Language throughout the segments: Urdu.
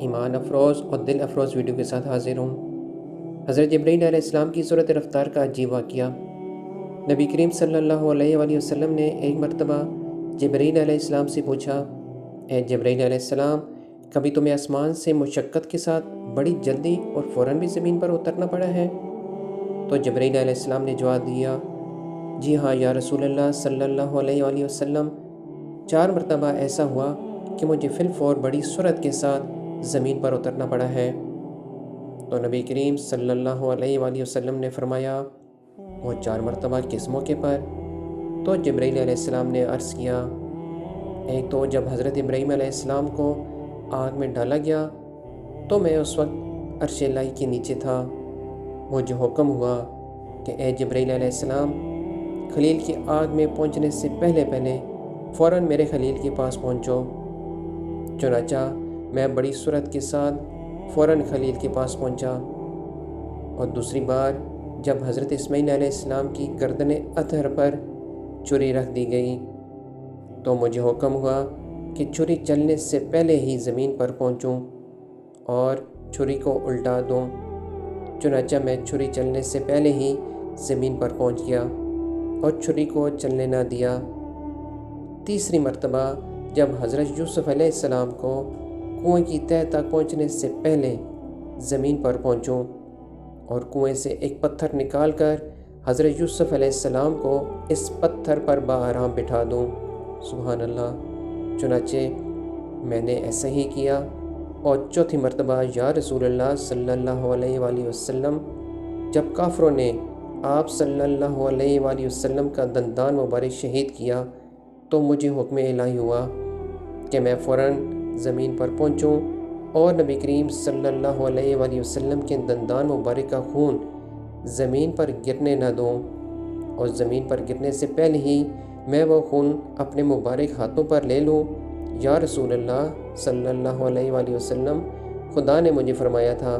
ایمان افروز اور دل افروز ویڈیو کے ساتھ حاضر ہوں۔ حضرت جبرائیل علیہ السلام کی صورت رفتار کا عجیب واقعہ۔ نبی کریم صلی اللہ علیہ وآلہ وسلم نے ایک مرتبہ جبرائیل علیہ السلام سے پوچھا، اے جبرائیل علیہ السلام، کبھی تمہیں آسمان سے مشقت کے ساتھ بڑی جلدی اور فوراً بھی زمین پر اترنا پڑا ہے؟ تو جبرائیل علیہ السلام نے جواب دیا، جی ہاں یا رسول اللہ صلی اللہ علیہ وآلہ وسلم، 4 مرتبہ ایسا ہوا کہ مجھے فی الفور بڑی سرعت کے ساتھ زمین پر اترنا پڑا ہے۔ تو نبی کریم صلی اللہ علیہ وآلہ وسلم نے فرمایا، وہ 4 مرتبہ کس موقع پر؟ تو جبرائیل علیہ السلام نے عرض کیا، ایک تو جب حضرت ابراہیم علیہ السلام کو آگ میں ڈالا گیا تو میں اس وقت عرش الہی کے نیچے تھا۔ مجھے حکم ہوا کہ اے جبرائیل علیہ السلام، خلیل کی آگ میں پہنچنے سے پہلے فوراً میرے خلیل کے پاس پہنچو۔ چنانچہ میں بڑی سرعت کے ساتھ فوراً خلیل کے پاس پہنچا۔ اور دوسری بار جب حضرت اسماعیل علیہ السلام کی گردن اطہر پر چھری رکھ دی گئی تو مجھے حکم ہوا کہ چھری چلنے سے پہلے ہی زمین پر پہنچوں اور چھری کو الٹا دوں۔ چنانچہ میں چھری چلنے سے پہلے ہی زمین پر پہنچ گیا اور چھری کو چلنے نہ دیا۔ تیسری مرتبہ جب حضرت یوسف علیہ السلام کو کنویں کی تہہ تک پہنچنے سے پہلے زمین پر پہنچوں اور کنویں سے ایک پتھر نکال کر حضرت یوسف علیہ السلام کو اس پتھر پر بآرام بٹھا دوں۔ سبحان اللہ۔ چنانچہ میں نے ایسا ہی کیا۔ اور چوتھی مرتبہ یا رسول اللہ صلی اللہ علیہ وآلہ وسلم، جب کافروں نے آپ صلی اللہ علیہ وآلہ وسلم کا دندان مبارک شہید کیا تو مجھے حکم الہی ہوا کہ میں فوراً زمین پر پہنچوں اور نبی کریم صلی اللہ علیہ وآلہ وسلم کے دندان مبارک کا خون زمین پر گرنے نہ دوں، اور زمین پر گرنے سے پہلے ہی میں وہ خون اپنے مبارک ہاتھوں پر لے لوں۔ یا رسول اللہ صلی اللہ علیہ وآلہ وسلم، خدا نے مجھے فرمایا تھا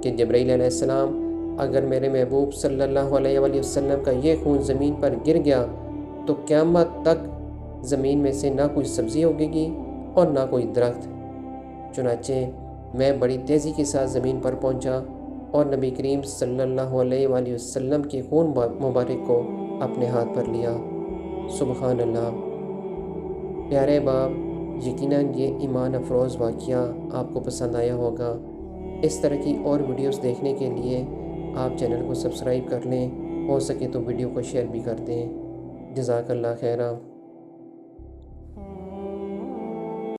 کہ جبرائیل علیہ السلام، اگر میرے محبوب صلی اللہ علیہ وآلہ وسلم کا یہ خون زمین پر گر گیا تو قیامت تک زمین میں سے نہ کوئی سبزی اگے گی اور نہ کوئی درخت۔ چنانچہ میں بڑی تیزی کے ساتھ زمین پر پہنچا اور نبی کریم صلی اللہ علیہ وآلہ وسلم کے خون مبارک کو اپنے ہاتھ پر لیا۔ سبحان اللہ۔ پیارے باپ، یقیناً یہ ایمان افروز واقعہ آپ کو پسند آیا ہوگا۔ اس طرح کی اور ویڈیوز دیکھنے کے لیے آپ چینل کو سبسکرائب کر لیں، ہو سکے تو ویڈیو کو شیئر بھی کر دیں۔ جزاک اللہ خیرہ۔